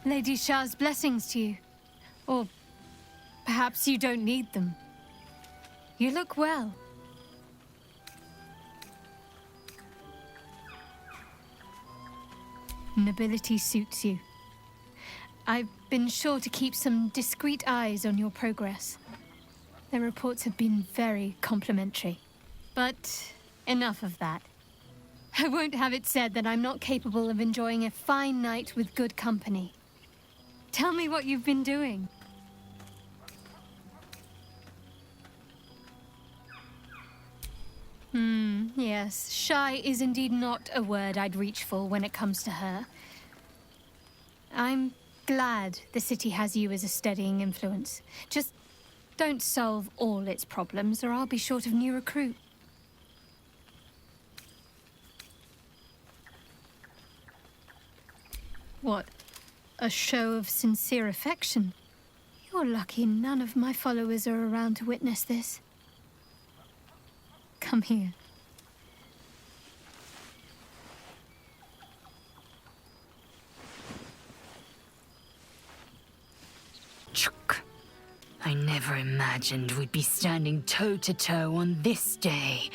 Lady Shah's blessings to you. Or perhaps you don't need them. You look well. Nobility suits you. I've been sure to keep some discreet eyes on your progress. Their reports have been very complimentary. But enough of that. I won't have it said that I'm not capable of enjoying a fine night with good company. Tell me what you've been doing. Yes, shy is indeed not a word I'd reach for when it comes to her. I'm glad the city has you as a steadying influence. Just don't solve all its problems or I'll be short of new recruits. What? A show of sincere affection? You're lucky none of my followers are around to witness this. Come here. I never imagined we'd be standing toe-to-toe on this day,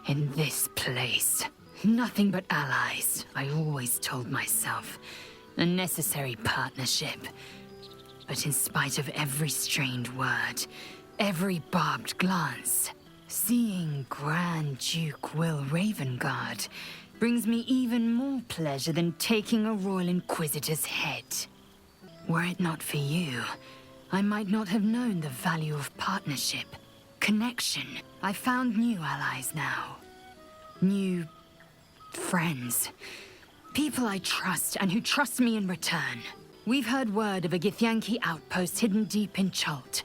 in this place. Nothing but allies, I always told myself. A necessary partnership. But in spite of every strained word, every barbed glance, seeing Grand Duke Will Ravengard brings me even more pleasure than taking a Royal Inquisitor's head. Were it not for you, I might not have known the value of partnership, connection. I found new allies now. New friends. People I trust and who trust me in return. We've heard word of a Githyanki outpost hidden deep in Chult,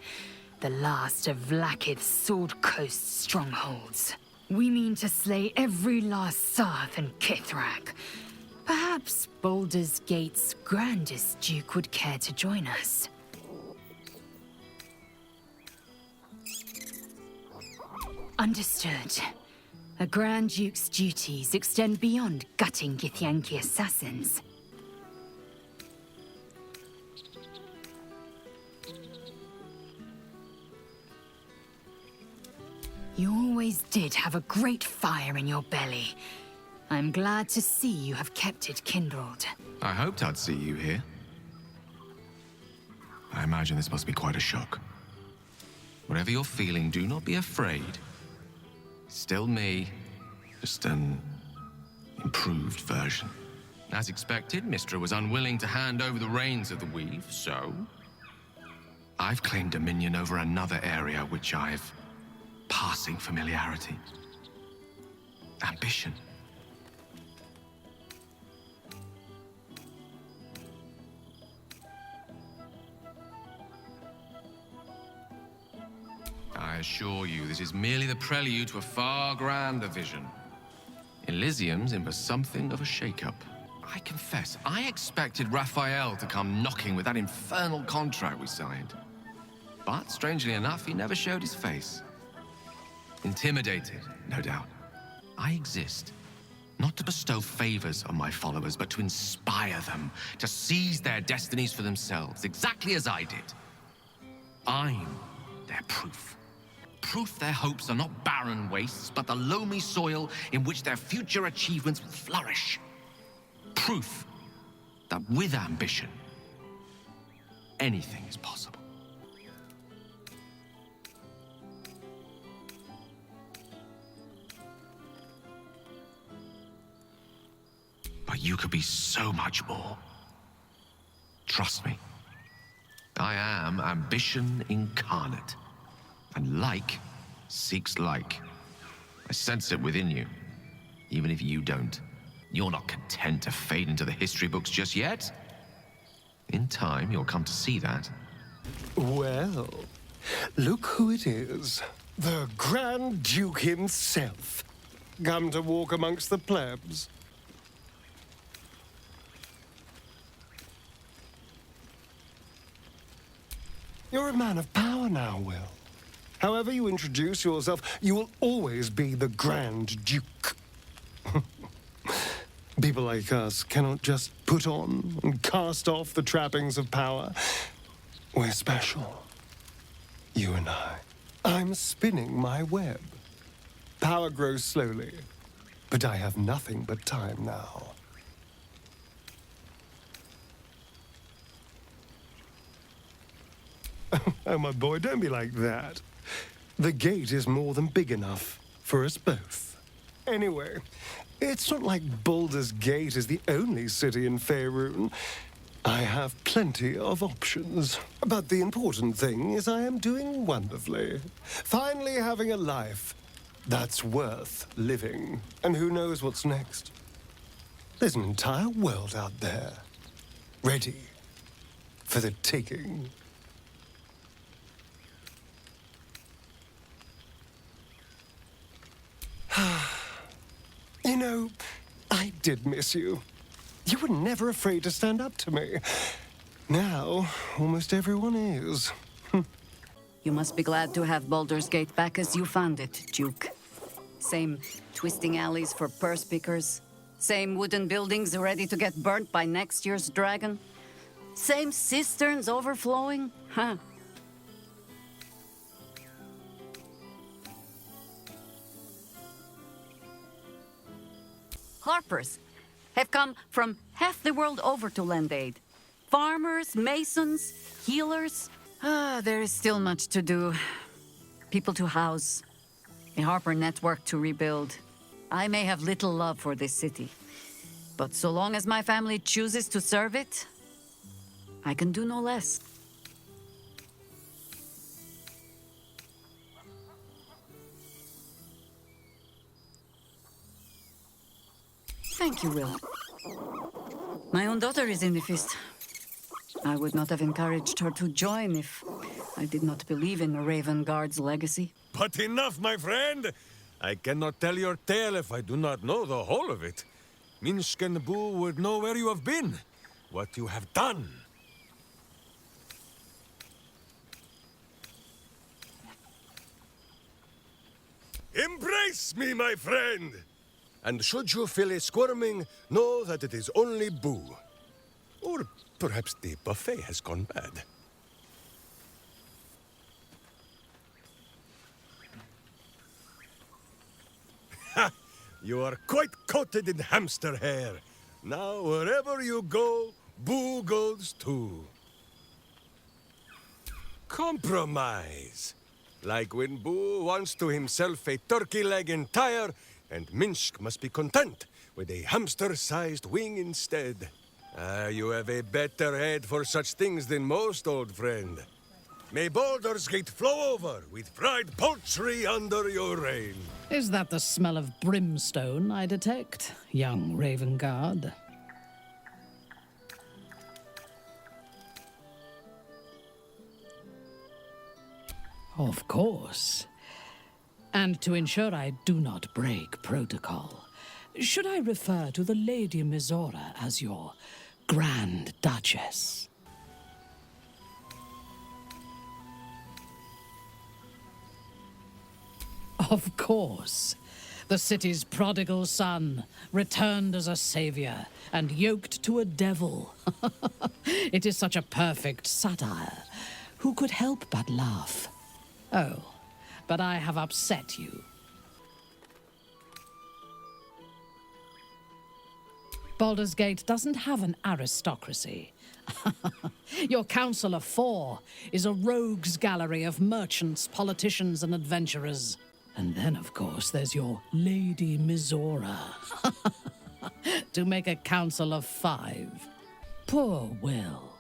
the last of Vlaakith's Sword Coast strongholds. We mean to slay every last Sarth and Kithrak. Perhaps Baldur's Gate's grandest duke would care to join us. Understood. A Grand Duke's duties extend beyond gutting Githyanki assassins. You always did have a great fire in your belly. I'm glad to see you have kept it kindled. I hoped I'd see you here. I imagine this must be quite a shock. Whatever you're feeling, do not be afraid. Still me, just an improved version. As expected, Mystra was unwilling to hand over the reins of the Weave, so I've claimed dominion over another area which I've passing familiarity. Ambition. I assure you, this is merely the prelude to a far grander vision. Elysium's in for something of a shake-up. I confess, I expected Raphael to come knocking with that infernal contract we signed. But, strangely enough, he never showed his face. Intimidated, no doubt. I exist, not to bestow favors on my followers, but to inspire them to seize their destinies for themselves, exactly as I did. I'm their proof. Proof their hopes are not barren wastes, but the loamy soil in which their future achievements will flourish. Proof that with ambition, anything is possible. But you could be so much more. Trust me. I am ambition incarnate. And like seeks like. I sense it within you, even if you don't. You're not content to fade into the history books just yet. In time, you'll come to see that. Well, look who it is. The Grand Duke himself. Come to walk amongst the plebs. You're a man of power now, Will. However you introduce yourself, you will always be the Grand Duke. People like us cannot just put on and cast off the trappings of power. We're special. You and I. I'm spinning my web. Power grows slowly, but I have nothing but time now. Oh, my boy, don't be like that. The gate is more than big enough for us both. Anyway, it's not like Baldur's Gate is the only city in Faerun. I have plenty of options. But the important thing is I am doing wonderfully. Finally having a life that's worth living. And who knows what's next? There's an entire world out there, ready for the taking. You know, I did miss you. You were never afraid to stand up to me. Now, almost everyone is. You must be glad to have Baldur's Gate back as you found it, Duke. Same twisting alleys for purse pickers. Same wooden buildings ready to get burnt by next year's dragon. Same cisterns overflowing, huh? Harpers have come from half the world over to lend aid. Farmers, masons, healers. There is still much to do. People to house. A Harper network to rebuild. I may have little love for this city, but so long as my family chooses to serve it, I can do no less. Thank you, Will. My own daughter is in the feast. I would not have encouraged her to join if I did not believe in the Raven Guard's legacy. But enough, my friend! I cannot tell your tale if I do not know the whole of it. Minsc and Boo would know where you have been, what you have done. Embrace me, my friend! And should you feel a squirming, know that it is only Boo. Or perhaps the buffet has gone bad. Ha! You are quite coated in hamster hair. Now, wherever you go, Boo goes too. Compromise. Like when Boo wants to himself a turkey leg entire, and Minsc must be content with a hamster-sized wing instead. You have a better head for such things than most, old friend. May Baldur's Gate flow over with fried poultry under your reign. Is that the smell of brimstone I detect, young Raven Guard? Of course. And to ensure I do not break protocol, should I refer to the Lady Mizora as your Grand Duchess? Of course. The city's prodigal son, returned as a savior and yoked to a devil. It is such a perfect satire. Who could help but laugh? Oh, but I have upset you. Baldur's Gate doesn't have an aristocracy. Your Council of Four is a rogues gallery of merchants, politicians, and adventurers. And then, of course, there's your Lady Mizora. To make a council of 5. Poor Will.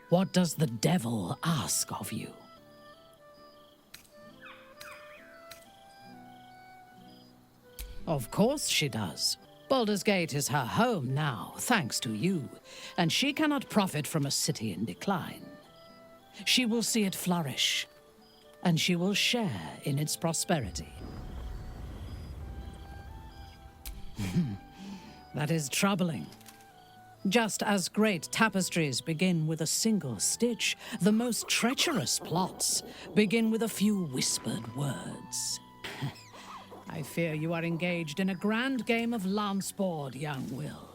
What does the devil ask of you? Of course she does. Baldur's Gate is her home now, thanks to you, and she cannot profit from a city in decline. She will see it flourish, and she will share in its prosperity. That is troubling. Just as great tapestries begin with a single stitch, the most treacherous plots begin with a few whispered words. I fear you are engaged in a grand game of lance board, young Will.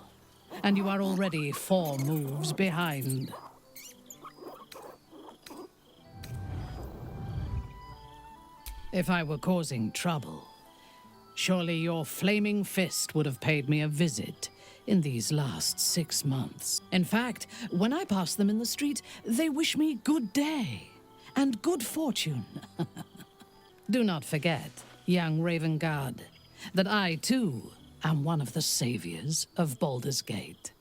And you are already 4 moves behind. If I were causing trouble, surely your flaming fist would have paid me a visit in these last 6 months. In fact, when I pass them in the street, they wish me good day and good fortune. Do not forget, young Ravengard, that I too am one of the saviors of Baldur's Gate.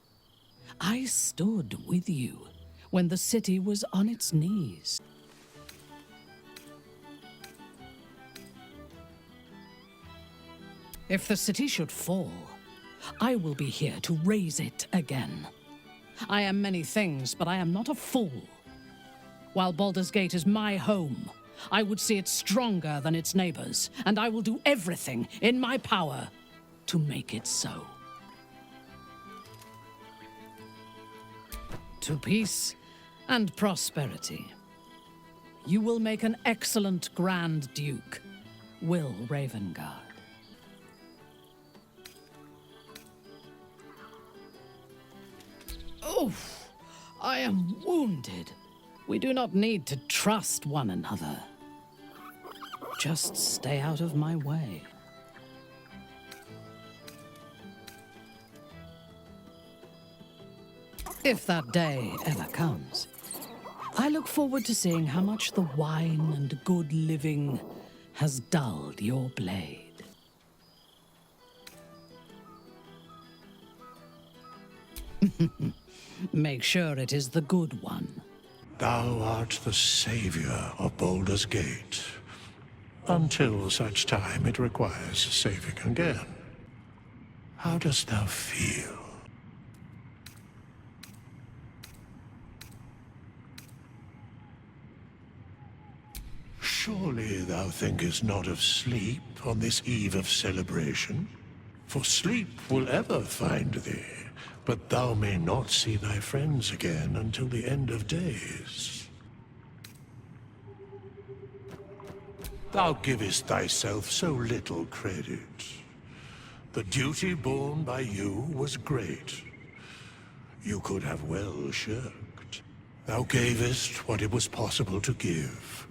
I stood with you when the city was on its knees. If the city should fall, I will be here to raise it again. I am many things, but I am not a fool. While Baldur's Gate is my home, I would see it stronger than its neighbors, and I will do everything in my power to make it so. To peace and prosperity. You will make an excellent Grand Duke, Will Ravengard. Oh, I am wounded. We do not need to trust one another. Just stay out of my way. If that day ever comes, I look forward to seeing how much the wine and good living has dulled your blade. Make sure it is the good one. Thou art the savior of Baldur's Gate, until such time it requires saving again. How dost thou feel? Surely thou thinkest not of sleep on this eve of celebration? For sleep will ever find thee, but thou may not see thy friends again until the end of days. Thou givest thyself so little credit. The duty borne by you was great. You could have well shirked. Thou gavest what it was possible to give.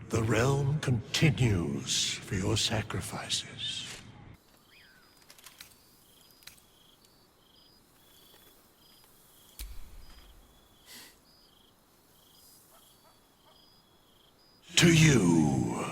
The realm continues for your sacrifices. To you.